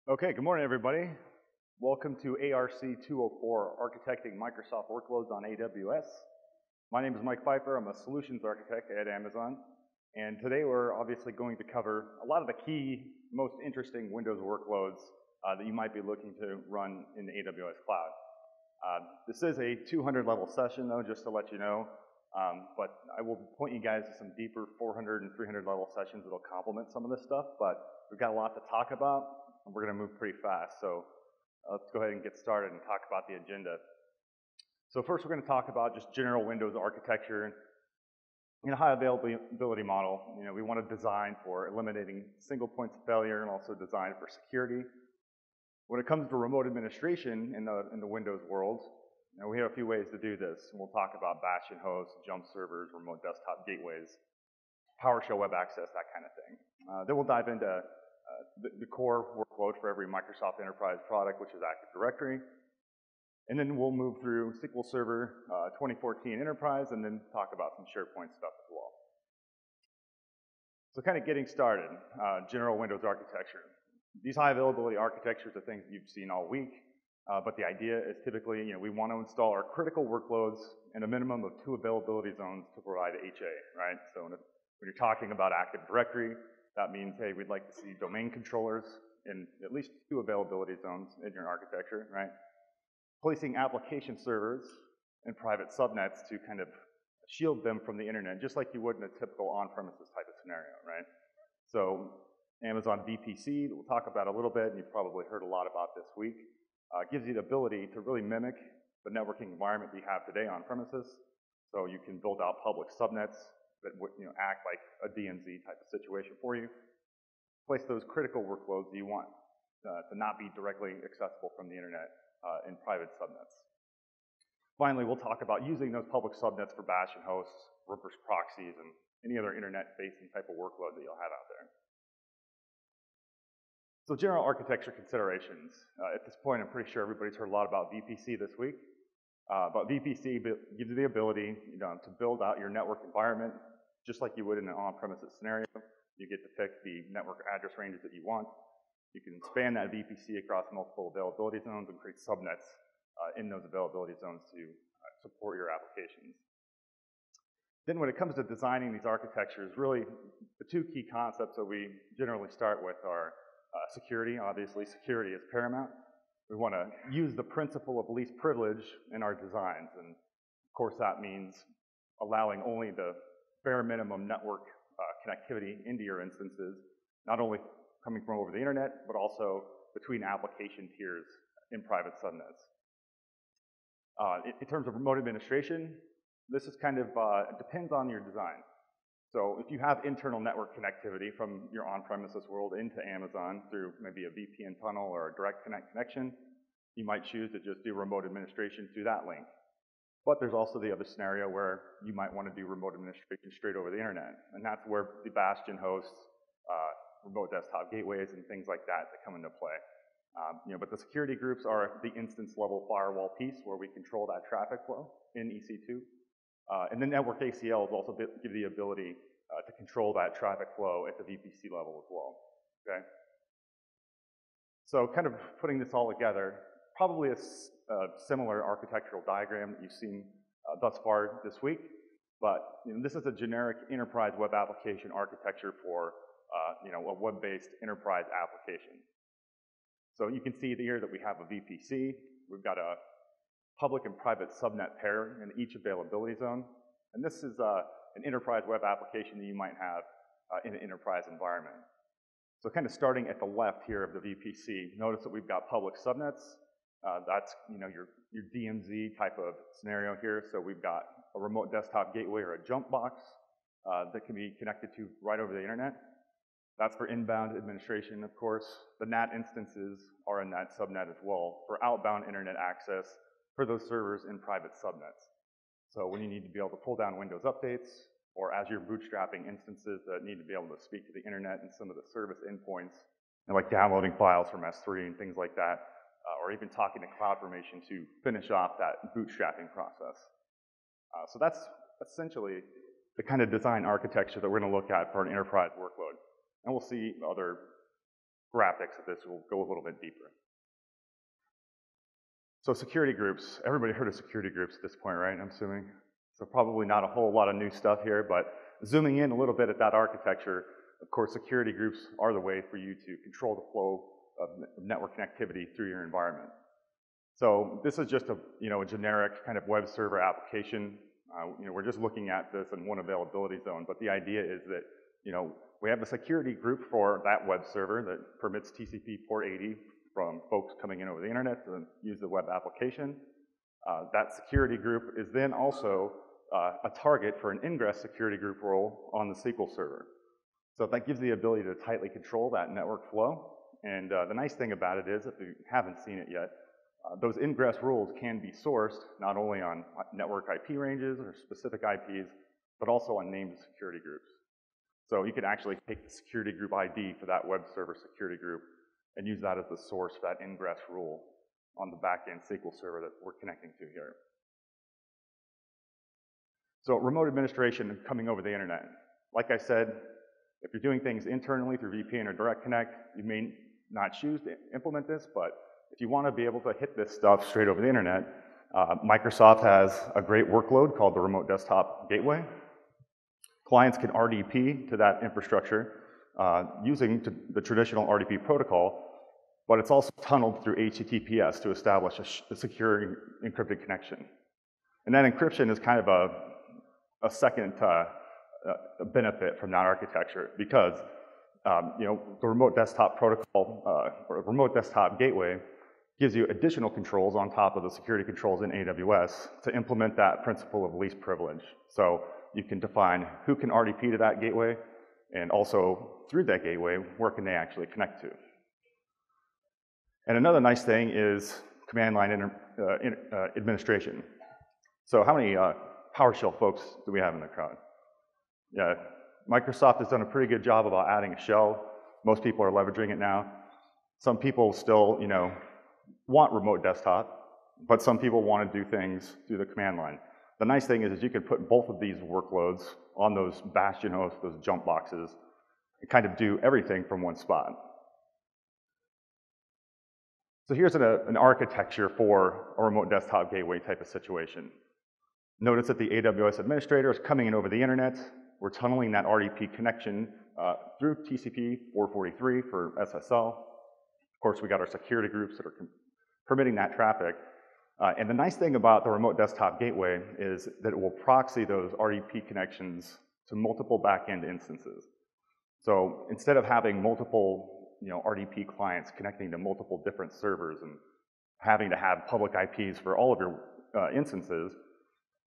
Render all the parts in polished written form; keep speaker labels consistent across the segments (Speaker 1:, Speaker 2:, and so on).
Speaker 1: Okay, good morning, everybody. Welcome to ARC204, Architecting Microsoft Workloads on AWS. My name is Mike Pfeiffer. I'm a solutions architect at Amazon. And today we're obviously going to cover a lot of the key, most interesting Windows workloads that you might be looking to run in the AWS cloud. This is a 200-level session, though, just to let you know. But I will point you guys to some deeper 400 and 300-level sessions that will complement some of this stuff. But we've got a lot to talk about, and we're going to move pretty fast. So let's go ahead and get started and talk about the agenda. So first we're going to talk about just general Windows architecture. In a high availability model, we want to design for eliminating single points of failure and also design for security. When it comes to remote administration in the Windows world, we have a few ways to do this. And we'll talk about bastion hosts, jump servers, remote desktop gateways, PowerShell web access, that kind of thing. Then we'll dive into the core workload for every Microsoft Enterprise product, which is Active Directory. And then we'll move through SQL Server 2014 Enterprise and then talk about some SharePoint stuff as well. So kind of getting started, general Windows architecture. These high availability architectures are things you've seen all week, but the idea is typically, we want to install our critical workloads in a minimum of 2 availability zones to provide HA, right? So when you're talking about Active Directory, that means, hey, we'd like to see domain controllers in at least 2 availability zones in your architecture, right? Placing application servers in private subnets to kind of shield them from the internet, just like you would in a typical on-premises type of scenario, right? So Amazon VPC, we'll talk about a little bit, and you've probably heard a lot about this week, gives you the ability to really mimic the networking environment we have today on premises. So you can build out public subnets that would act like a DMZ type of situation for you. Place those critical workloads that you want to not be directly accessible from the internet in private subnets. Finally, we'll talk about using those public subnets for bastion hosts, reverse proxies, and any other internet-facing type of workload that you'll have out there. So general architecture considerations. At this point, I'm pretty sure everybody's heard a lot about VPC this week. But VPC gives you the ability to build out your network environment just like you would in an on-premises scenario. You get to pick the network address ranges that you want. You can span that VPC across multiple availability zones and create subnets in those availability zones to support your applications. Then when it comes to designing these architectures, really the 2 key concepts that we generally start with are security. Obviously, security is paramount. We want to use the principle of least privilege in our designs, and of course that means allowing only the bare minimum network connectivity into your instances, not only coming from over the internet, but also between application tiers in private subnets. In terms of remote administration, this is kind of, it depends on your design. So if you have internal network connectivity from your on-premises world into Amazon through maybe a VPN tunnel or a direct connect connection, you might choose to just do remote administration through that link. But there's also the other scenario where you might want to do remote administration straight over the internet. And that's where the bastion hosts, remote desktop gateways, and things like that come into play. But the security groups are the instance level firewall piece where we control that traffic flow in EC2. And the network ACLs also give the ability to control that traffic flow at the VPC level as well, okay? So kind of putting this all together, probably a similar architectural diagram that you've seen thus far this week, but this is a generic enterprise web application architecture for a web-based enterprise application. So you can see here that we have a VPC, we've got a public and private subnet pair in each availability zone, and this is an enterprise web application that you might have in an enterprise environment. So kind of starting at the left here of the VPC, notice that we've got public subnets. That's your DMZ type of scenario here. So we've got a remote desktop gateway or a jump box that can be connected to right over the internet. That's for inbound administration, of course. The NAT instances are in that subnet as well for outbound internet access for those servers in private subnets. So when you need to be able to pull down Windows updates, or as you're bootstrapping instances that need to be able to speak to the internet and some of the service endpoints, like downloading files from S3 and things like that, or even talking to CloudFormation to finish off that bootstrapping process. So that's essentially the kind of design architecture that we're going to look at for an enterprise workload. And we'll see other graphics of this will go a little bit deeper. So security groups, everybody heard of security groups at this point, right? I'm assuming. So probably not a whole lot of new stuff here, but zooming in a little bit at that architecture, of course, security groups are the way for you to control the flow of network connectivity through your environment. So this is just a generic kind of web server application. We're just looking at this in one availability zone, but the idea is that we have a security group for that web server that permits TCP port 80 from folks coming in over the internet to use the web application. That security group is then also a target for an ingress security group role on the SQL Server. So that gives the ability to tightly control that network flow. And the nice thing about it is, if you haven't seen it yet, those ingress rules can be sourced not only on network IP ranges or specific IPs, but also on named security groups. So you could actually take the security group ID for that web server security group and use that as the source for that ingress rule on the back-end SQL Server that we're connecting to here. So remote administration coming over the internet. Like I said, if you're doing things internally through VPN or Direct Connect, you may not choose to implement this, but if you want to be able to hit this stuff straight over the internet, Microsoft has a great workload called the Remote Desktop Gateway. Clients can RDP to that infrastructure using the traditional RDP protocol, but it's also tunneled through HTTPS to establish a secure encrypted connection. And that encryption is kind of a second benefit from that architecture, because the remote desktop protocol or remote desktop gateway gives you additional controls on top of the security controls in AWS to implement that principle of least privilege. So you can define who can RDP to that gateway, and also through that gateway, where can they actually connect to. And another nice thing is command line administration. So how many PowerShell folks do we have in the crowd? Yeah, Microsoft has done a pretty good job about adding a shell. Most people are leveraging it now. Some people still, want remote desktop, but some people want to do things through the command line. The nice thing is you can put both of these workloads on those bastion hosts, those jump boxes, and kind of do everything from one spot. So here's an architecture for a remote desktop gateway type of situation. Notice that the AWS administrator is coming in over the internet. We're tunneling that RDP connection through TCP 443 for SSL. Of course, we got our security groups that are permitting that traffic. And the nice thing about the remote desktop gateway is that it will proxy those RDP connections to multiple backend instances. So instead of having multiple RDP clients connecting to multiple different servers and having to have public IPs for all of your instances,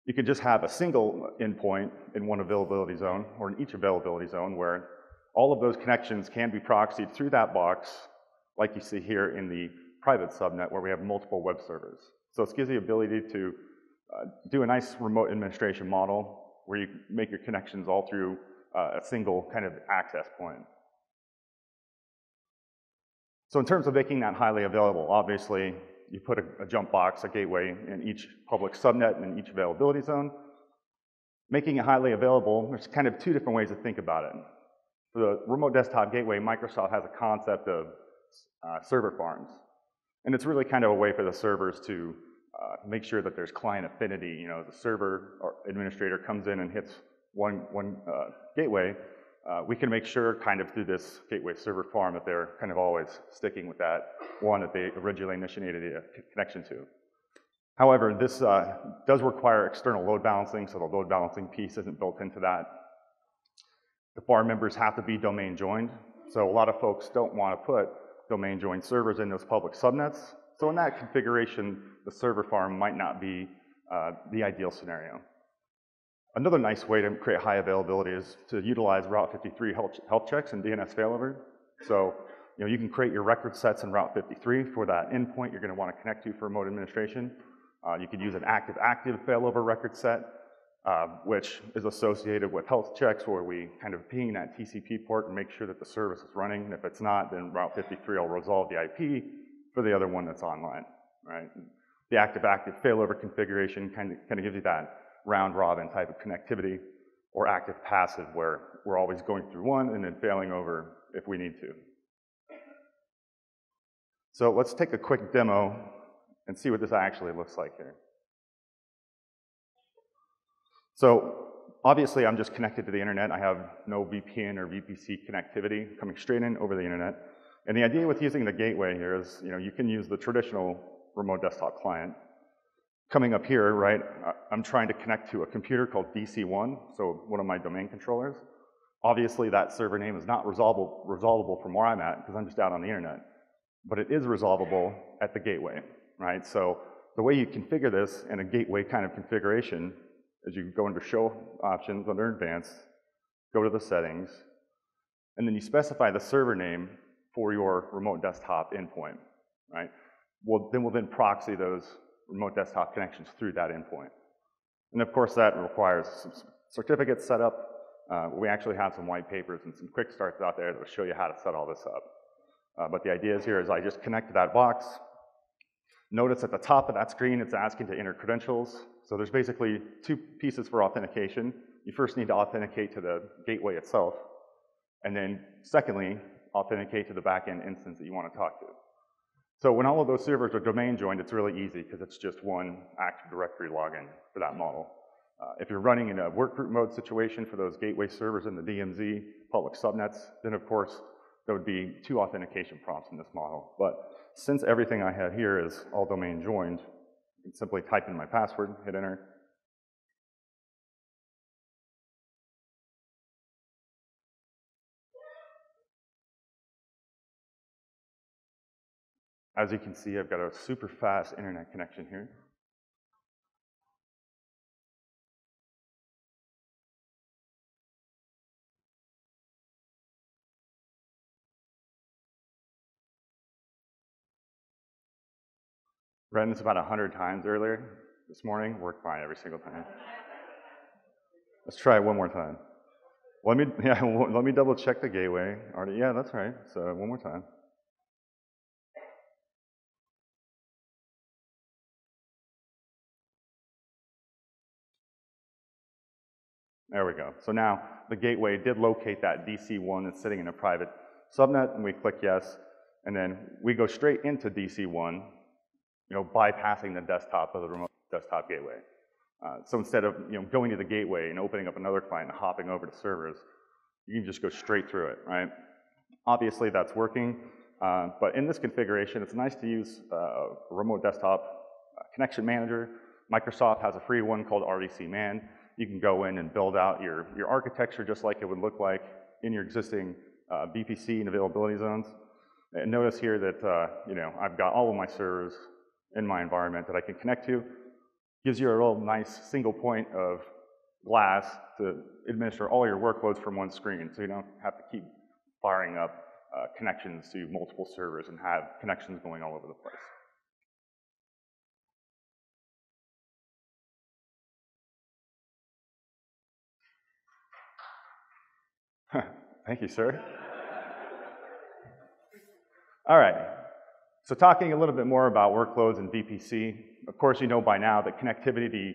Speaker 1: you could just have a single endpoint in one availability zone or in each availability zone where all of those connections can be proxied through that box, like you see here in the private subnet where we have multiple web servers. So this gives you the ability to do a nice remote administration model where you make your connections all through a single kind of access point. So in terms of making that highly available, obviously you put a jump box, a gateway in each public subnet and in each availability zone. Making it highly available, there's kind of two different ways to think about it. For the remote desktop gateway, Microsoft has a concept of server farms. And it's really kind of a way for the servers to make sure that there's client affinity. The server or administrator comes in and hits one gateway. We can make sure kind of through this gateway server farm that they're kind of always sticking with that one that they originally initiated a connection to. However, this does require external load balancing, so the load balancing piece isn't built into that. The farm members have to be domain joined, so a lot of folks don't want to put domain joined servers in those public subnets. So in that configuration, the server farm might not be the ideal scenario. Another nice way to create high availability is to utilize Route 53 health checks and DNS failover. So you can create your record sets in Route 53 for that endpoint you're going to want to connect to for remote administration. You could use an active-active failover record set, which is associated with health checks where we kind of ping that TCP port and make sure that the service is running. And if it's not, then Route 53 will resolve the IP for the other one that's online, right? The active-active failover configuration kind of gives you that round-robin type of connectivity, or active-passive where we're always going through one and then failing over if we need to. So let's take a quick demo and see what this actually looks like here. So obviously I'm just connected to the internet. I have no VPN or VPC connectivity coming straight in over the internet. And the idea with using the gateway here is, you can use the traditional remote desktop client. Coming up here, right, I'm trying to connect to a computer called DC1, so one of my domain controllers. Obviously that server name is not resolvable from where I'm at because I'm just out on the internet. But it is resolvable at the gateway, right? So the way you configure this in a gateway kind of configuration is you go into Show Options under Advanced, go to the Settings, and then you specify the server name for your remote desktop endpoint, right? We'll then proxy those remote desktop connections through that endpoint. And of course that requires some certificates set up. We actually have some white papers and some quick starts out there that will show you how to set all this up. But the idea is here is I just connect to that box. Notice at the top of that screen, it's asking to enter credentials. So there's basically two pieces for authentication. You first need to authenticate to the gateway itself. And then secondly, authenticate to the backend instance that you want to talk to. So when all of those servers are domain joined, it's really easy because it's just one Active Directory login for that model. If you're running in a workgroup mode situation for those gateway servers in the DMZ public subnets, then of course there would be two authentication prompts in this model. But since everything I have here is all domain joined, I can simply type in my password, hit enter. As you can see, I've got a super fast internet connection here. Ran this about 100 times earlier this morning, worked fine every single time. Let's try it one more time. Let me double check the gateway. Yeah, that's right. So one more time. There we go. So now the gateway did locate that DC1 that's sitting in a private subnet, and we click yes, and then we go straight into DC1, bypassing the desktop of the remote desktop gateway. So instead of going to the gateway and opening up another client and hopping over to servers, you can just go straight through it, right? Obviously that's working, but in this configuration, it's nice to use a remote desktop connection manager. Microsoft has a free one called RDC-Man. You can go in and build out your architecture just like it would look like in your existing VPC and availability zones. And notice here that I've got all of my servers in my environment that I can connect to. Gives you a real nice single point of glass to administer all your workloads from one screen, so you don't have to keep firing up connections to multiple servers and have connections going all over the place. Thank you, sir. All right. So talking a little bit more about workloads and VPC, of course you know by now that connectivity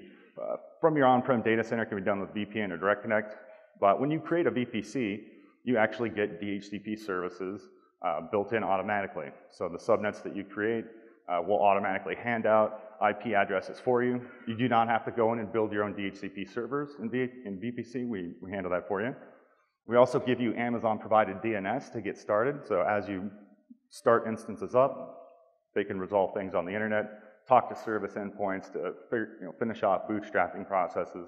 Speaker 1: from your on-prem data center can be done with VPN or Direct Connect, but when you create a VPC, you actually get DHCP services built in automatically. So the subnets that you create will automatically hand out IP addresses for you. You do not have to go in and build your own DHCP servers in VPC. We handle that for you. We also give you Amazon-provided DNS to get started, so as you start instances up, they can resolve things on the internet, talk to service endpoints to finish off bootstrapping processes.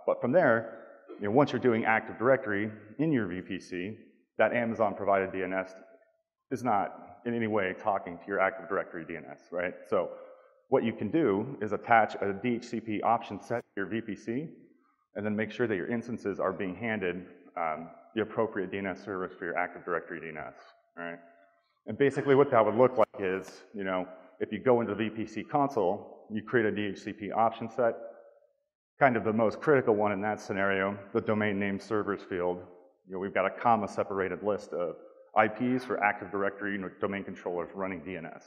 Speaker 1: But from there, once you're doing Active Directory in your VPC, that Amazon-provided DNS is not in any way talking to your Active Directory DNS, right? So what you can do is attach a DHCP option set to your VPC, and then make sure that your instances are being handed the appropriate DNS service for your Active Directory DNS, right? And basically what that would look like is, if you go into the VPC console, you create a DHCP option set. Kind of the most critical one in that scenario, the domain name servers field. We've got a comma-separated list of IPs for Active Directory domain controllers running DNS.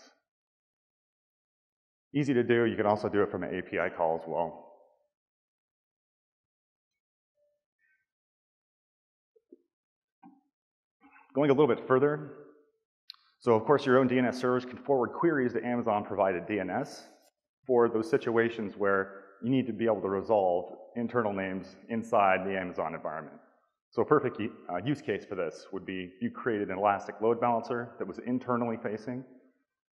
Speaker 1: Easy to do. You can also do it from an API call as well. Going a little bit further, So of course, your own DNS servers can forward queries to Amazon-provided DNS for those situations where you need to be able to resolve internal names inside the Amazon environment. So a perfect use case for this would be you created an elastic load balancer that was internally facing.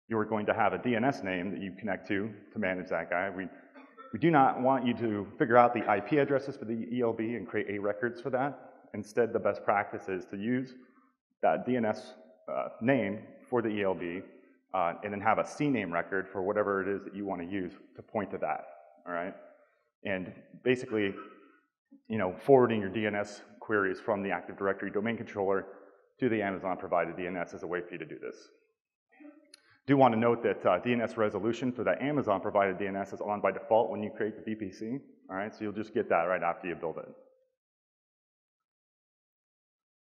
Speaker 1: You were going to have a DNS name that you connect to manage that guy. We do not want you to figure out the IP addresses for the ELB and create A records for that. Instead, the best practice is to use that DNS name for the ELB and then have a CNAME record for whatever it is that you want to use to point to that, all right? And basically, forwarding your DNS queries from the Active Directory domain controller to the Amazon-provided DNS is a way for you to do this. Do want to note that DNS resolution for that Amazon-provided DNS is on by default when you create the VPC, all right? So you'll just get that right after you build it.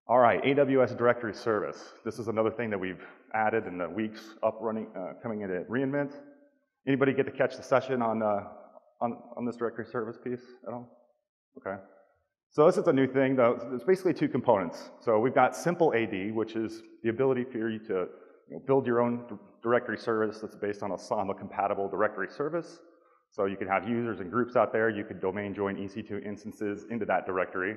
Speaker 1: All right, AWS Directory Service. This is another thing that we've added in the weeks coming into reInvent. Anybody get to catch the session on this directory service piece at all? Okay. So this is a new thing, though. It's basically two components. So we've got simple AD, which is the ability for you to build your own directory service that's based on a Samba-compatible directory service. So you can have users and groups out there. You could domain join EC2 instances into that directory.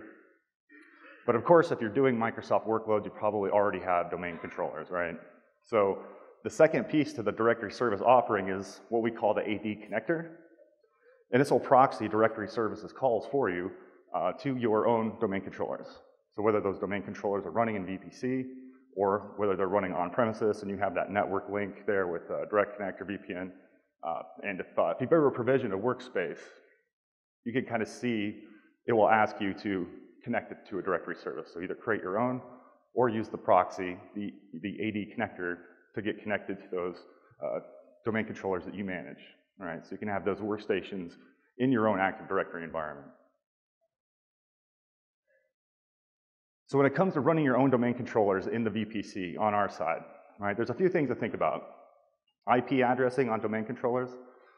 Speaker 1: But of course, if you're doing Microsoft workloads, you probably already have domain controllers, right? So the second piece to the directory service offering is what we call the AD connector. And this will proxy directory services calls for you to your own domain controllers. So whether those domain controllers are running in VPC or whether they're running on premises and you have that network link there with Direct Connect or VPN. And if you've ever provisioned a workspace, you can kind of see it will ask you to connect it to a directory service. So either create your own or use the proxy, the AD connector, to get connected to those domain controllers that you manage. All right, so you can have those workstations in your own Active Directory environment. So when it comes to running your own domain controllers in the VPC on our side, right, there's a few things to think about. IP addressing on domain controllers.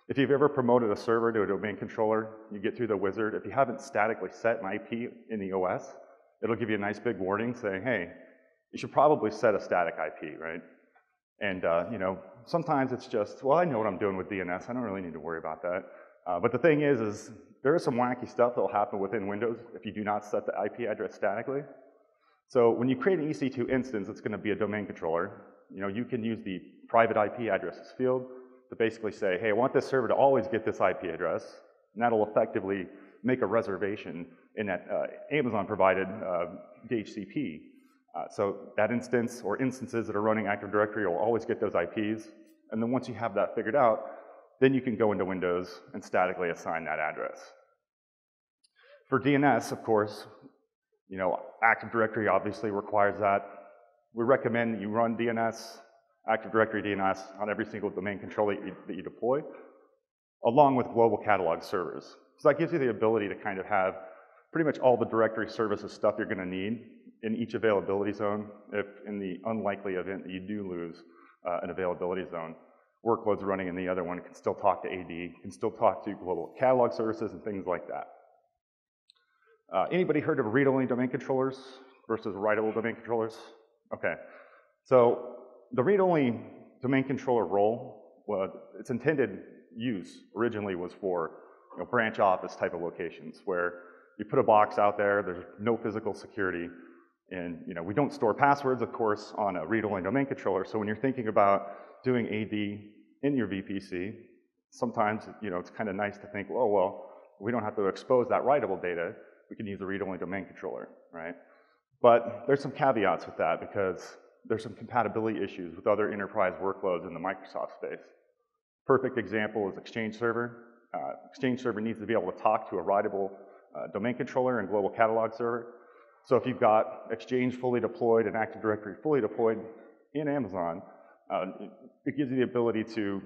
Speaker 1: If you've ever promoted a server to a domain controller, you get through the wizard. If you haven't statically set an IP in the OS, it'll give you a nice big warning saying, hey, you should probably set a static IP, right? And sometimes it's just, well, I know what I'm doing with DNS. I don't really need to worry about that. But the thing is there is some wacky stuff that will happen within Windows if you do not set the IP address statically. So when you create an EC2 instance, it's going to be a domain controller. You can use the private IP addresses field to basically say, hey, I want this server to always get this IP address, and that'll effectively make a reservation in that Amazon-provided DHCP. So that instance or instances that are running Active Directory will always get those IPs, and then once you have that figured out, then you can go into Windows and statically assign that address. For DNS, of course, Active Directory obviously requires that. We recommend that you run DNS, Active Directory DNS, on every single domain controller that you deploy, along with global catalog servers. So that gives you the ability to kind of have pretty much all the directory services stuff you're going to need in each availability zone, if in the unlikely event that you do lose an availability zone. Workloads running in the other one can still talk to AD, can still talk to global catalog services and things like that. Anybody heard of read-only domain controllers versus writable domain controllers? Okay, so the read-only domain controller role, its intended use originally was for branch office type of locations where you put a box out there, there's no physical security, and we don't store passwords, of course, on a read-only domain controller. So when you're thinking about doing AD in your VPC, sometimes it's kind of nice to think, oh well, we don't have to expose that writable data. We can use a read-only domain controller, right? But there's some caveats with that because there's some compatibility issues with other enterprise workloads in the Microsoft space. Perfect example is Exchange Server. Exchange Server needs to be able to talk to a writable domain controller and global catalog server. So if you've got Exchange fully deployed and Active Directory fully deployed in Amazon, it gives you the ability to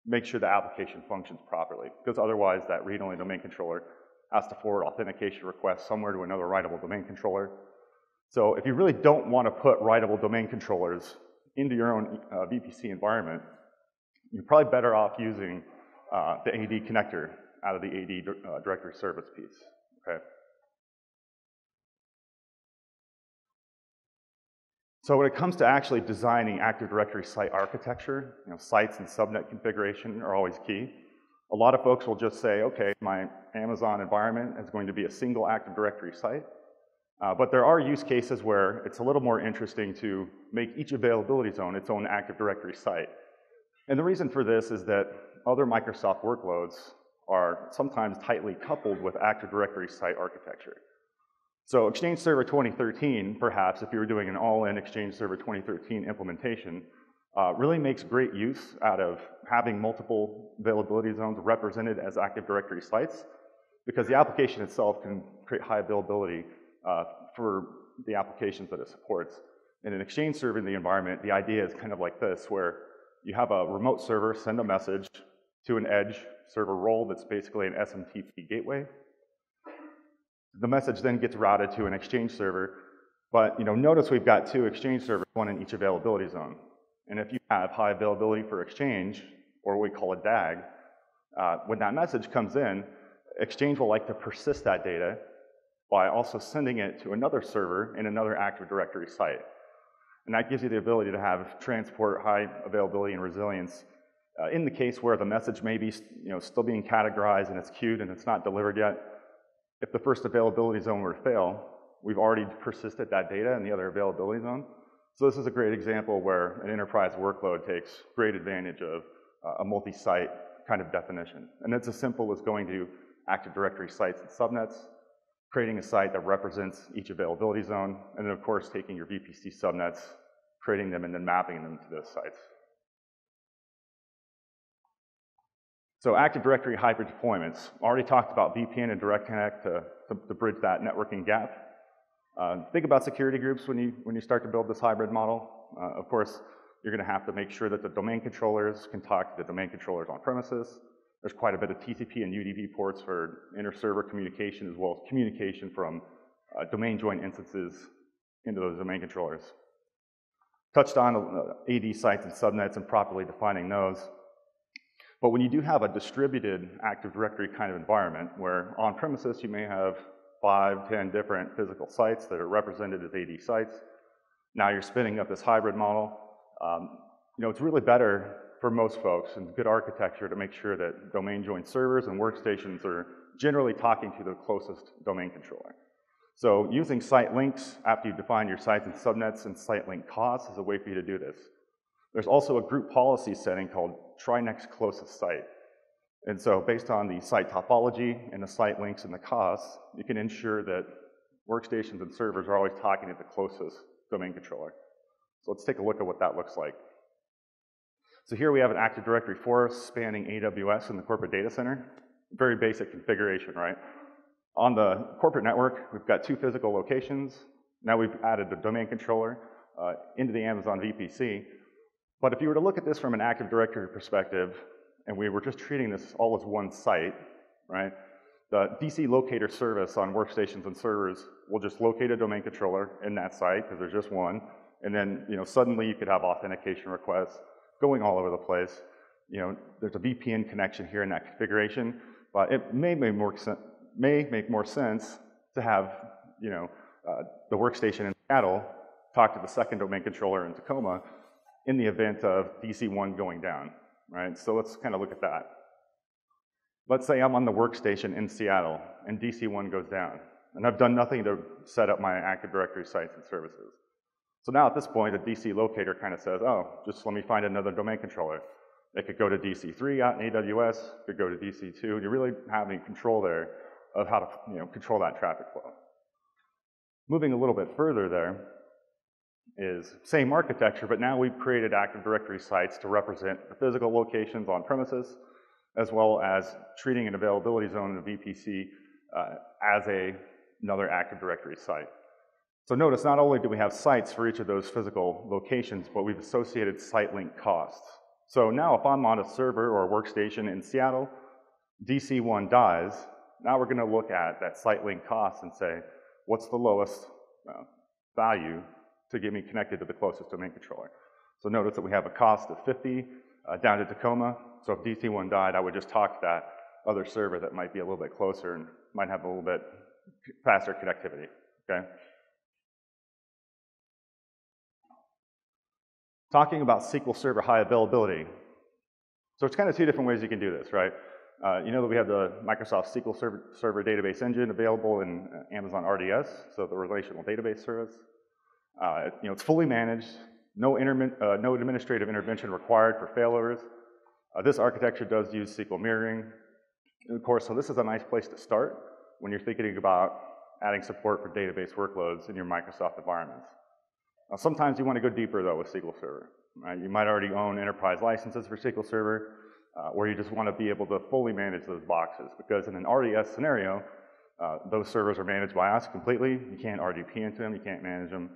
Speaker 1: make sure the application functions properly, because otherwise that read-only domain controller has to forward authentication requests somewhere to another writable domain controller. So if you really don't want to put writable domain controllers into your own VPC environment, you're probably better off using the AD connector out of the AD directory service piece, okay? So when it comes to actually designing Active Directory site architecture, sites and subnet configuration are always key. A lot of folks will just say, okay, my Amazon environment is going to be a single Active Directory site. But there are use cases where it's a little more interesting to make each availability zone its own Active Directory site. And the reason for this is that other Microsoft workloads are sometimes tightly coupled with Active Directory site architecture. So Exchange Server 2013, perhaps, if you were doing an all-in Exchange Server 2013 implementation, really makes great use out of having multiple availability zones represented as Active Directory sites, because the application itself can create high availability for the applications that it supports. In an Exchange Server in the environment, the idea is kind of like this, where you have a remote server send a message to an edge server role that's basically an SMTP gateway. The message then gets routed to an Exchange server, but notice we've got two Exchange servers, one in each availability zone. And if you have high availability for Exchange, or what we call a DAG, when that message comes in, Exchange will like to persist that data by also sending it to another server in another Active Directory site. And that gives you the ability to have transport high availability and resilience in the case where the message may be still being categorized and it's queued and it's not delivered yet. If the first availability zone were to fail, we've already persisted that data in the other availability zone. So this is a great example where an enterprise workload takes great advantage of a multi-site kind of definition. And it's as simple as going to Active Directory sites and subnets, creating a site that represents each availability zone, and then of course taking your VPC subnets, creating them, and then mapping them to those sites. So Active Directory hybrid deployments. Already talked about VPN and Direct Connect to bridge that networking gap. Think about security groups when you start to build this hybrid model. Of course, you're going to have to make sure that the domain controllers can talk to the domain controllers on premises. There's quite a bit of TCP and UDP ports for inter-server communication, as well as communication from domain join instances into those domain controllers. Touched on AD sites and subnets and properly defining those. But when you do have a distributed Active Directory kind of environment, where on premises you may have 5, 10 different physical sites that are represented as AD sites, now you're spinning up this hybrid model. It's really better for most folks and good architecture to make sure that domain join servers and workstations are generally talking to the closest domain controller. So using site links after you define your sites and subnets and site link costs is a way for you to do this. There's also a group policy setting called try next closest site. And so based on the site topology and the site links and the costs, you can ensure that workstations and servers are always talking to the closest domain controller. So let's take a look at what that looks like. So here we have an Active Directory forest spanning AWS in the corporate data center. Very basic configuration, right? On the corporate network, we've got 2 physical locations. Now we've added the domain controller into the Amazon VPC. But if you were to look at this from an Active Directory perspective, and we were just treating this all as one site, right? The DC locator service on workstations and servers will just locate a domain controller in that site, because there's just one, and then suddenly you could have authentication requests going all over the place. There's a VPN connection here in that configuration, but it may make more sense to have the workstation in Seattle talk to the second domain controller in Tacoma in the event of DC1 going down, right? So let's kind of look at that. Let's say I'm on the workstation in Seattle and DC1 goes down, and I've done nothing to set up my Active Directory sites and services. So now at this point, the DC locator kind of says, oh, just let me find another domain controller. It could go to DC3 out in AWS, it could go to DC2, and you're really having control there of how to control that traffic flow. Moving a little bit further there is same architecture, but now we've created Active Directory sites to represent the physical locations on premises, as well as treating an availability zone in a VPC as another Active Directory site. So notice, not only do we have sites for each of those physical locations, but we've associated site link costs. So now if I'm on a server or a workstation in Seattle, DC1 dies, now we're going to look at that site link cost and say, what's the lowest value to get me connected to the closest domain controller? So notice that we have a cost of 50 down to Tacoma. So if DC1 died, I would just talk to that other server that might be a little bit closer and might have a little bit faster connectivity, okay? talking about SQL Server high availability. So it's kind of two different ways you can do this, right? You know that we have the Microsoft SQL Server database engine available in Amazon RDS, so the relational database service. You know, it's fully managed, no administrative intervention required for failovers. This architecture does use SQL mirroring. And of course, so this is a nice place to start when you're thinking about adding support for database workloads in your Microsoft environments. Now, sometimes you want to go deeper, though, with SQL Server. Right? You might already own enterprise licenses for SQL Server, or you just want to be able to fully manage those boxes, because in an RDS scenario, those servers are managed by us completely. You can't RDP into them, you can't manage them,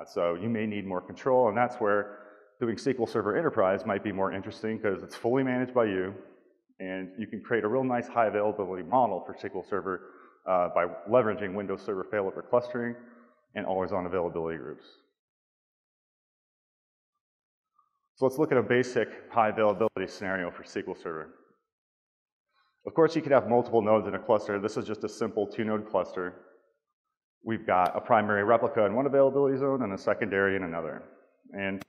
Speaker 1: so you may need more control, and that's where doing SQL Server Enterprise might be more interesting, because it's fully managed by you, and you can create a real nice high availability model for SQL Server by leveraging Windows Server failover clustering and always-on availability groups. So let's look at a basic high availability scenario for SQL Server. Of course, you could have multiple nodes in a cluster. This is just a simple 2-node cluster. We've got a primary replica in one availability zone and a secondary in another. And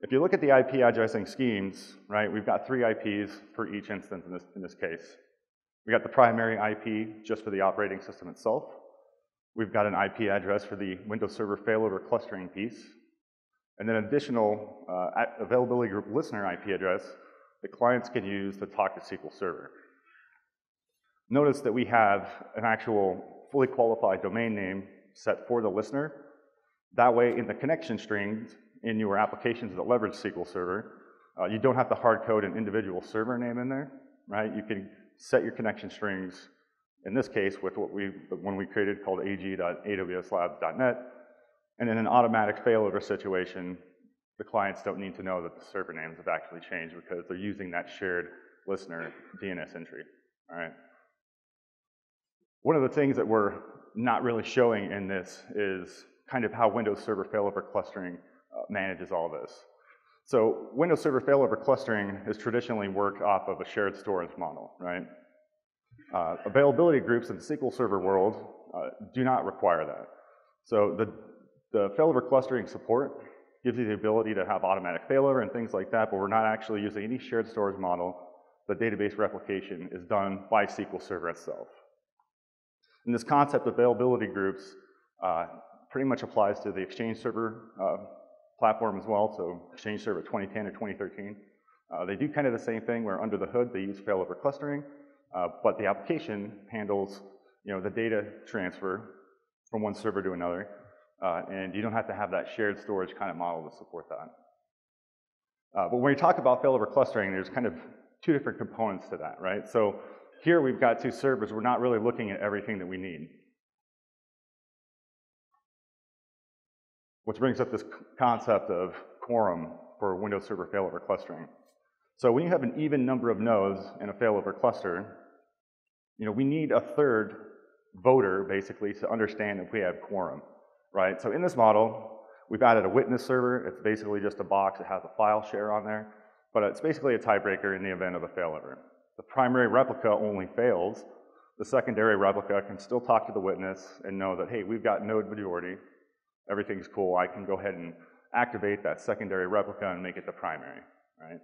Speaker 1: if you look at the IP addressing schemes, right, we've got 3 IPs for each instance in this case. We got the primary IP just for the operating system itself. We've got an IP address for the Windows Server failover clustering piece. And then additional availability group listener IP address that clients can use to talk to SQL Server. Notice that we have an actual fully qualified domain name set for the listener. That way, in the connection strings in your applications that leverage SQL Server, you don't have to hard code an individual server name in there, right? You can set your connection strings, in this case, with the one we created called ag.awslabs.net. And in an automatic failover situation, the clients don't need to know that the server names have actually changed because they're using that shared listener DNS entry, all right? One of the things that we're not really showing in this is kind of how Windows Server failover clustering manages all this. So Windows Server failover clustering has traditionally worked off of a shared storage model, right? Availability groups in the SQL Server world do not require that. So the failover clustering support gives you the ability to have automatic failover and things like that, but we're not actually using any shared storage model. The database replication is done by SQL Server itself. And this concept of availability groups pretty much applies to the Exchange Server platform as well, so Exchange Server 2010 or 2013. They do kind of the same thing where under the hood they use failover clustering, but the application handles, you know, the data transfer from one server to another. And you don't have to have that shared storage kind of model to support that. But when we talk about failover clustering, there's kind of 2 different components to that, right? So here we've got 2 servers. We're not really looking at everything that we need. Which brings up this concept of quorum for Windows Server failover clustering. So when you have an even number of nodes in a failover cluster, you know, we need a third voter, basically, to understand if we have quorum. Right, so in this model, we've added a witness server. It's basically just a box that has a file share on there, but it's basically a tiebreaker in the event of a failover. The primary replica only fails. The secondary replica can still talk to the witness and know that, hey, we've got node majority, everything's cool, I can go ahead and activate that secondary replica and make it the primary, right?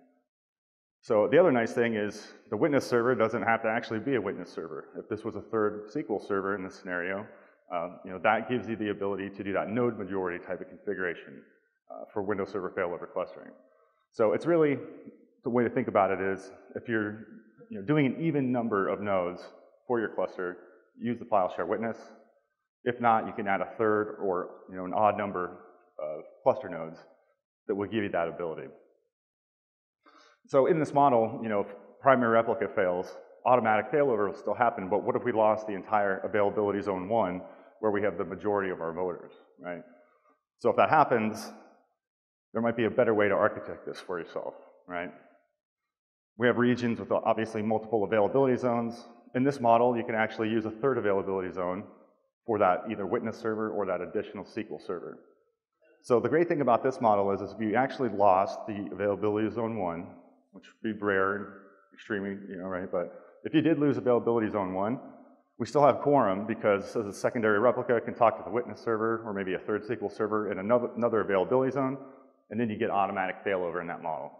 Speaker 1: So the other nice thing is the witness server doesn't have to actually be a witness server. If this was a third SQL server in this scenario, you know, that gives you the ability to do that node majority type of configuration for Windows Server failover clustering. So it's really, the way to think about it is, if you're, you know, doing an even number of nodes for your cluster, use the file share witness. If not, you can add a third or, you know, an odd number of cluster nodes that will give you that ability. So in this model, you know, if primary replica fails, automatic failover will still happen, but what if we lost the entire availability zone 1 where we have the majority of our voters, right? So if that happens, there might be a better way to architect this for yourself, right? We have regions with obviously multiple availability zones. In this model, you can actually use a third availability zone for that either witness server or that additional SQL server. So the great thing about this model is if you actually lost the availability zone 1, which would be rare and extremely, you know, right? But if you did lose availability zone 1, we still have quorum because as a secondary replica can talk to the witness server or maybe a third SQL server in another availability zone, and then you get automatic failover in that model.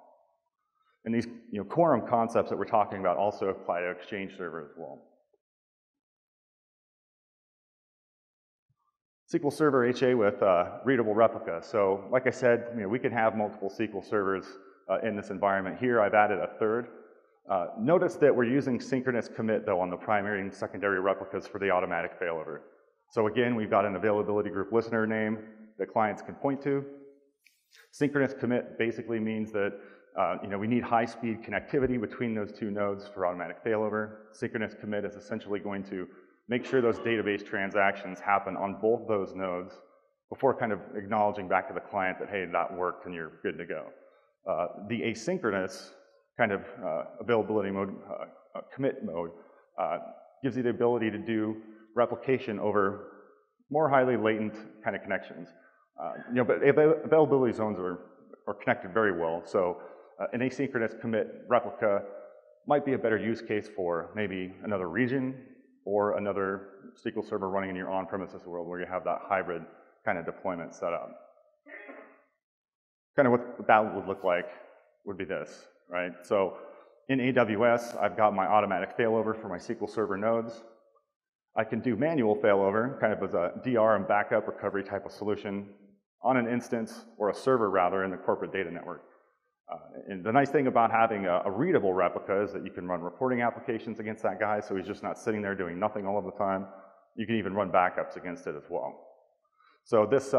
Speaker 1: And these quorum concepts that we're talking about also apply to Exchange Server as well. SQL Server HA with readable replica. So like I said, we can have multiple SQL servers in this environment. Here I've added a third. Notice that we're using synchronous commit though on the primary and secondary replicas for the automatic failover. So again, we've got an availability group listener name that clients can point to. Synchronous commit basically means that we need high-speed connectivity between those two nodes for automatic failover. Synchronous commit is essentially going to make sure those database transactions happen on both those nodes before kind of acknowledging back to the client that, hey, that worked and you're good to go. The asynchronous kind of availability mode, commit mode, gives you the ability to do replication over more highly latent kind of connections. But availability zones are connected very well, so an asynchronous commit replica might be a better use case for maybe another region or another SQL Server running in your on-premises world where you have that hybrid kind of deployment set up. Kind of what that would look like would be this, right? So in AWS, I've got my automatic failover for my SQL Server nodes. I can do manual failover, kind of as a DR and backup recovery type of solution on an instance, or a server rather, in the corporate data network. And the nice thing about having a readable replica is that you can run reporting applications against that guy, so he's just not sitting there doing nothing all of the time. You can even run backups against it as well. So this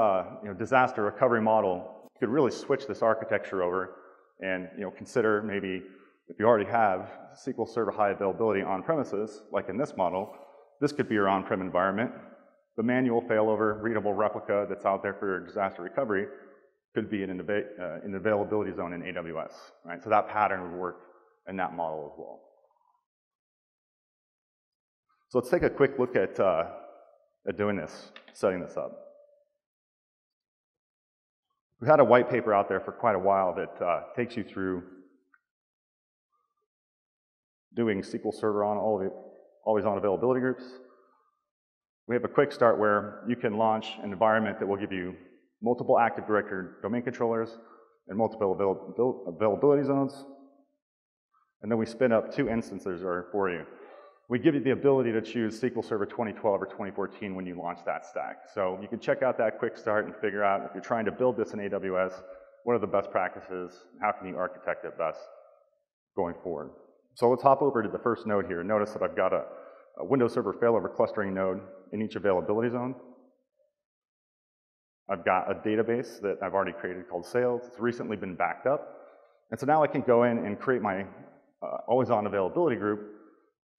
Speaker 1: disaster recovery model, you could really switch this architecture over and consider maybe if you already have SQL Server high availability on premises, like in this model, this could be your on-prem environment. The manual failover readable replica that's out there for your disaster recovery could be in an availability zone in AWS, right? So that pattern would work in that model as well. So let's take a quick look at doing this, setting this up. We've had a white paper out there for quite a while that takes you through doing SQL Server on always on availability groups. We have a quick start where you can launch an environment that will give you multiple Active Directory domain controllers and multiple availability zones. And then we spin up 2 instances for you. We give you the ability to choose SQL Server 2012 or 2014 when you launch that stack. So you can check out that quick start and figure out if you're trying to build this in AWS, what are the best practices, how can you architect it best going forward. So let's hop over to the first node here. Notice that I've got a Windows Server failover clustering node in each availability zone. I've got a database that I've already created called sales. It's recently been backed up. And so now I can go in and create my always-on availability group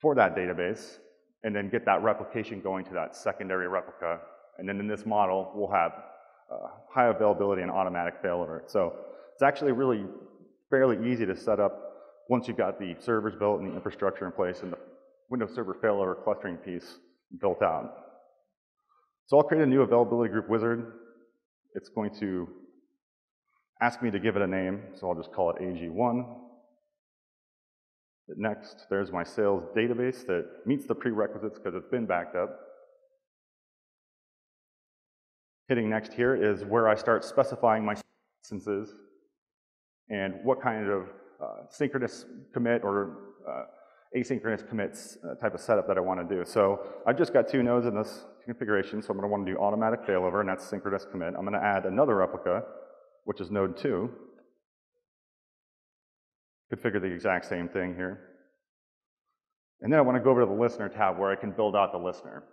Speaker 1: for that database and then get that replication going to that secondary replica. And then in this model, we'll have high availability and automatic failover. So it's actually really fairly easy to set up once you've got the servers built and the infrastructure in place and the Windows Server failover clustering piece built out. So I'll create a new availability group wizard. It's going to ask me to give it a name, so I'll just call it AG1. Next, there's my sales database that meets the prerequisites because it's been backed up. Hitting next here is where I start specifying my instances and what kind of synchronous commit or asynchronous commits type of setup that I want to do. So I've just got 2 nodes in this configuration, so I'm going to want to do automatic failover, and that's synchronous commit. I'm going to add another replica, which is node 2. Configure the exact same thing here. And then I want to go over to the listener tab where I can build out the listener.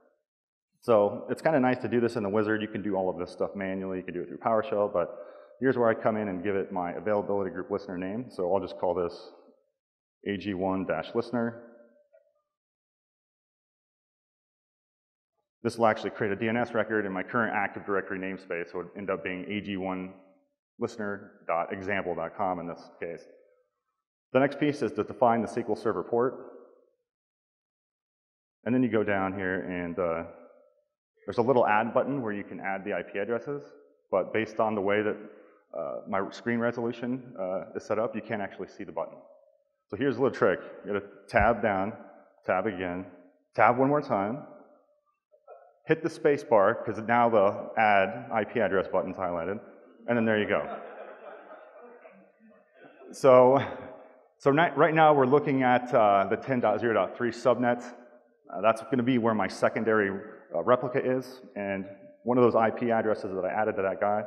Speaker 1: So it's kind of nice to do this in the wizard. You can do all of this stuff manually. You can do it through PowerShell, but here's where I come in and give it my availability group listener name. So I'll just call this AG1-listener. This will actually create a DNS record in my current Active Directory namespace, so it would end up being ag1listener.example.com in this case. The next piece is to define the SQL Server port. And then you go down here and there's a little add button where you can add the IP addresses, but based on the way that my screen resolution is set up, you can't actually see the button. So here's a little trick. You gotta tab down, tab again, tab one more time, hit the space bar, because now the add IP address button's highlighted, and then there you go. So right now we're looking at the 10.0.3 subnet. That's going to be where my secondary replica is, and one of those IP addresses that I added to that guide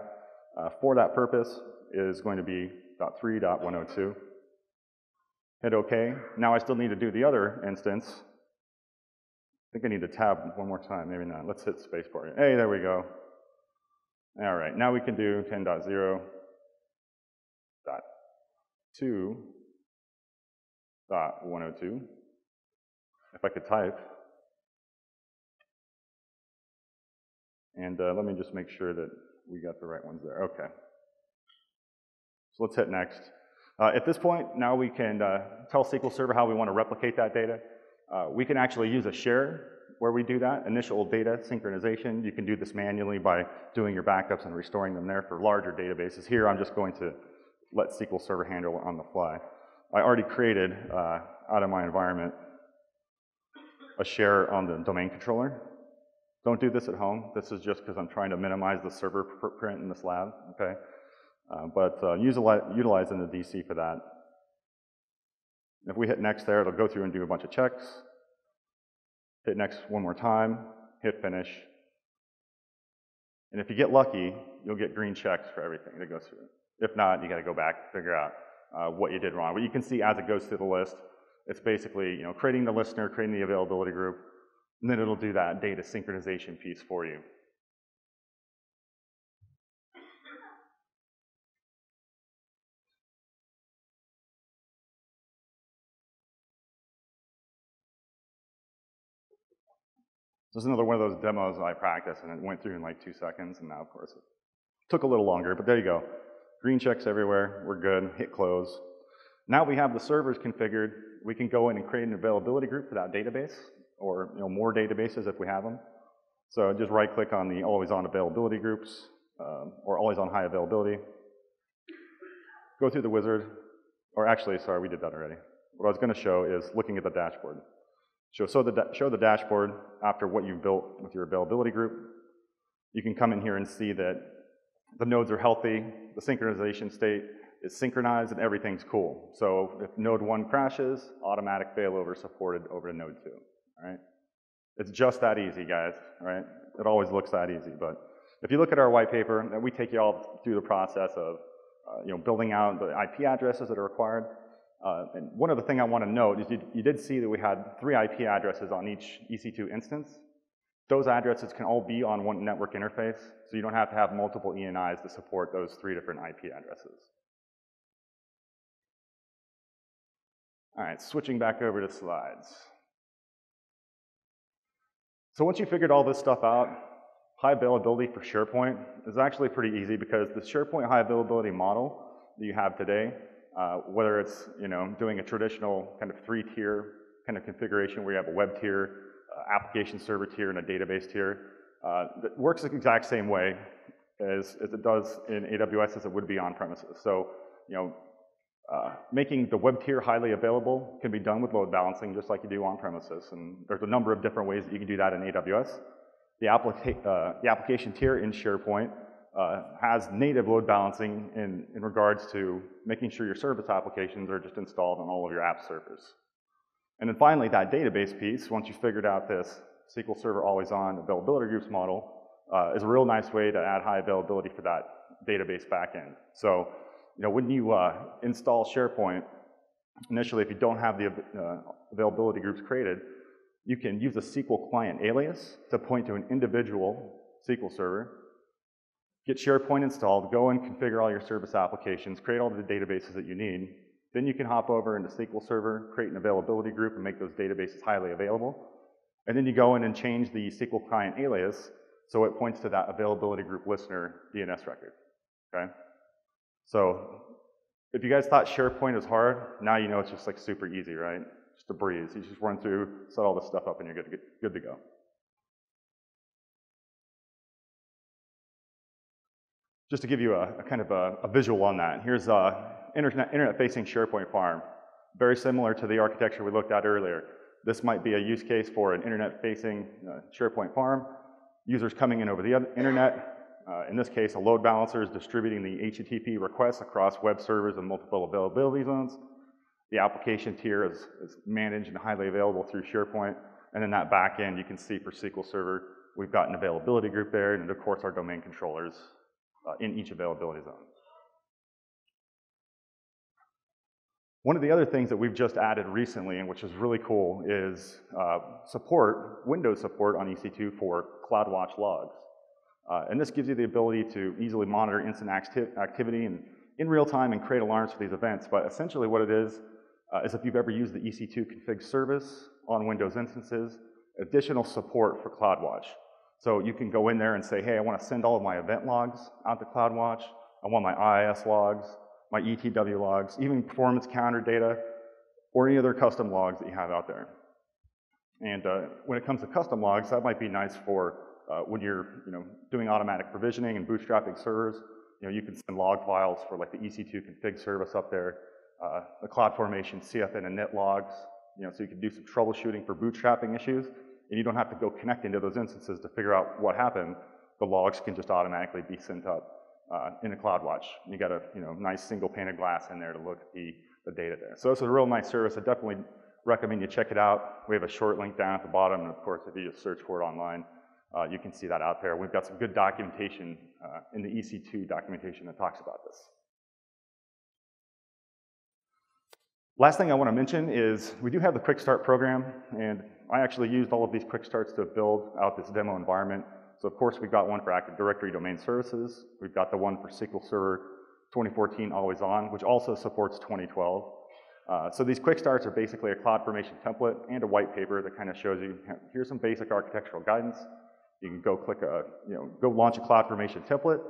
Speaker 1: for that purpose is going to be .3.102. Hit OK. Now I still need to do the other instance. I think I need to tab one more time, maybe not. Let's hit spacebar. Hey, there we go. All right, now we can do 10.0.2.102. If I could type. And let me just make sure that we got the right ones there. Okay. So let's hit next. At this point, now we can tell SQL Server how we want to replicate that data. We can actually use a share where we do that, initial data synchronization. You can do this manually by doing your backups and restoring them there for larger databases. Here, I'm just going to let SQL Server handle it on the fly. I already created, out of my environment, a share on the domain controller. Don't do this at home. This is just because I'm trying to minimize the server footprint in this lab, okay? Utilizing the DC for that. If we hit next there, it'll go through and do a bunch of checks. Hit next one more time, hit finish. And if you get lucky, you'll get green checks for everything that goes through. If not, you got to go back and figure out what you did wrong. But you can see as it goes through the list, it's basically creating the listener, creating the availability group, and then it'll do that data synchronization piece for you. This is another one of those demos I practiced, and it went through in like 2 seconds, and now, of course, it took a little longer, but there you go. Green checks everywhere, we're good, hit close. Now we have the servers configured, we can go in and create an availability group for that database, or more databases if we have them. So just right-click on the always-on availability groups, or always-on high availability. Go through the wizard, or actually, sorry, we did that already. What I was going to show is looking at the dashboard. Show the dashboard after what you've built with your availability group. You can come in here and see that the nodes are healthy, the synchronization state is synchronized, and everything's cool. So if node 1 crashes, automatic failover supported over to node 2, all right? It's just that easy, guys, all right? It always looks that easy, but if you look at our white paper, we take you all through the process of building out the IP addresses that are required. And one other thing I want to note is you did see that we had 3 IP addresses on each EC2 instance. Those addresses can all be on one network interface, so you don't have to have multiple ENIs to support those 3 different IP addresses. All right, switching back over to slides. So once you figured all this stuff out, high availability for SharePoint is actually pretty easy because the SharePoint high availability model that you have today, whether it's doing a traditional kind of 3-tier kind of configuration where you have a web tier, application server tier, and a database tier, that works the exact same way as it does in AWS as it would be on premises. So making the web tier highly available can be done with load balancing just like you do on premises, and there's a number of different ways that you can do that in AWS. The application tier in SharePoint has native load balancing in regards to making sure your service applications are just installed on all of your app servers. And then finally, that database piece, once you figured out this SQL Server always-on availability groups model, is a real nice way to add high availability for that database backend. So, when you install SharePoint, initially, if you don't have the availability groups created, you can use a SQL client alias to point to an individual SQL server, get SharePoint installed, go and configure all your service applications, create all the databases that you need. Then you can hop over into SQL Server, create an availability group, and make those databases highly available. And then you go in and change the SQL client alias so it points to that availability group listener DNS record, okay? So if you guys thought SharePoint is hard, now you know it's just like super easy, right? Just a breeze. You just run through, set all this stuff up, and you're good to go. Just to give you a kind of a visual on that, here's internet-facing SharePoint farm. Very similar to the architecture we looked at earlier. This might be a use case for an internet-facing SharePoint farm. Users coming in over the internet, In this case, a load balancer is distributing the HTTP requests across web servers and multiple availability zones. The application tier is managed and highly available through SharePoint. And then that back end, you can see for SQL Server, we've got an availability group there, and of course our domain controllers in each availability zone. One of the other things that we've just added recently, and which is really cool, is Windows support on EC2 for CloudWatch logs. And this gives you the ability to easily monitor instant activity and in real time and create alarms for these events. But essentially what it is if you've ever used the EC2 config service on Windows instances, additional support for CloudWatch. So you can go in there and say, hey, I want to send all of my event logs out to CloudWatch. I want my IIS logs, my ETW logs, even performance counter data, or any other custom logs that you have out there. And when it comes to custom logs, that might be nice for when you're doing automatic provisioning and bootstrapping servers. You can send log files for like the EC2 config service up there, the CloudFormation CFN and NIT logs, so you can do some troubleshooting for bootstrapping issues, and you don't have to go connect into those instances to figure out what happened. The logs can just automatically be sent up in a CloudWatch. You got a nice single pane of glass in there to look at the data there. So it's a real nice service. I definitely recommend you check it out. We have a short link down at the bottom, and of course, if you just search for it online, you can see that out there. We've got some good documentation in the EC2 documentation that talks about this. Last thing I want to mention is we do have the Quick Start program, and I actually used all of these Quick Starts to build out this demo environment. So of course, we've got one for Active Directory Domain Services. We've got the one for SQL Server 2014 Always On, which also supports 2012. So these Quick Starts are basically a CloudFormation template and a white paper that kind of shows you, here's some basic architectural guidance. You can go click go launch a CloudFormation template,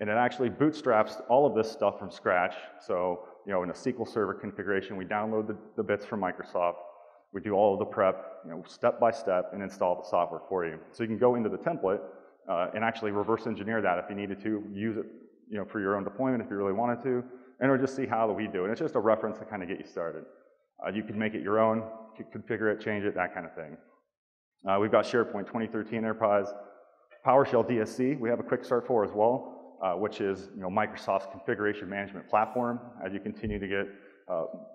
Speaker 1: and it actually bootstraps all of this stuff from scratch. So, in a SQL Server configuration, we download the bits from Microsoft. We do all of the prep, step by step, and install the software for you. So you can go into the template and actually reverse engineer that if you needed to, use it, for your own deployment if you really wanted to, and or just see how we do it. It's just a reference to kind of get you started. You can make it your own, you can configure it, change it, that kind of thing. We've got SharePoint 2013 Enterprise, PowerShell DSC. We have a Quick Start for as well, which is Microsoft's configuration management platform. As you continue to get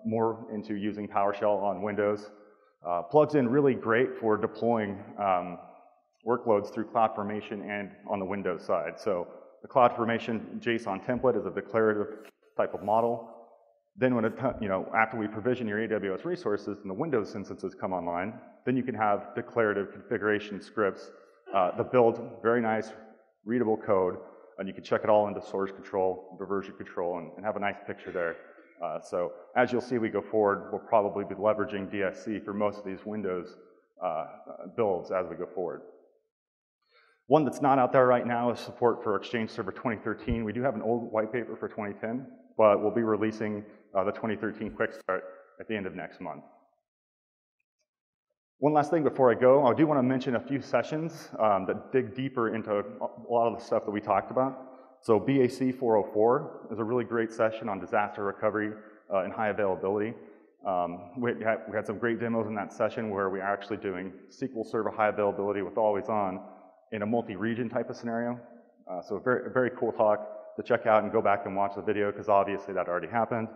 Speaker 1: more into using PowerShell on Windows, plugs in really great for deploying workloads through CloudFormation and on the Windows side. So the CloudFormation JSON template is a declarative type of model. Then when after we provision your AWS resources and the Windows instances come online, then you can have declarative configuration scripts that build very nice, readable code, and you can check it all into source control, the version control, and have a nice picture there. So as you'll see we go forward, we'll probably be leveraging DSC for most of these Windows builds as we go forward. One that's not out there right now is support for Exchange Server 2013. We do have an old white paper for 2010, but we'll be releasing the 2013 Quick Start at the end of next month. One last thing before I go, I do want to mention a few sessions that dig deeper into a lot of the stuff that we talked about. So BAC 404 is a really great session on disaster recovery and high availability. We had some great demos in that session where we are actually doing SQL Server high availability with Always On in a multi-region type of scenario. So a very cool talk to check out and go back and watch the video because obviously that already happened.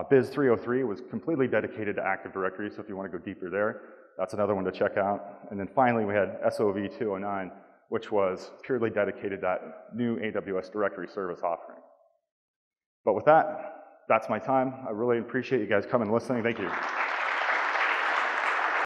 Speaker 1: Biz 303 was completely dedicated to Active Directory, so if you want to go deeper there, that's another one to check out. And then finally we had SOV 209, which was purely dedicated to that new AWS Directory Service offering. But with that, that's my time. I really appreciate you guys coming and listening. Thank you.